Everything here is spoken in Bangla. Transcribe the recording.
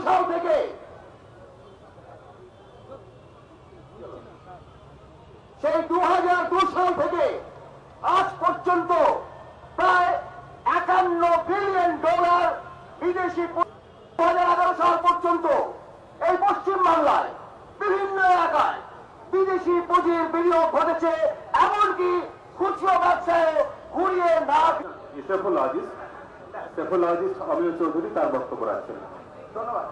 সাল থেকে সেই 2002 সাল থেকে আজ পর্যন্ত প্রায় $51 বিলিয়ন বিদেশি 2011 সাল পর্যন্ত এই পশ্চিম বাংলায় বিভিন্ন এলাকায় বিদেশি পুঁজির বিনিয়োগ ঘটেছে, এমনকি খুচরো ব্যবসায় ঘুরিয়ে না। সেফোলজিস্ট অমিয় চৌধুরী তার বক্তব্য রাখছেন। ধন্যবাদ।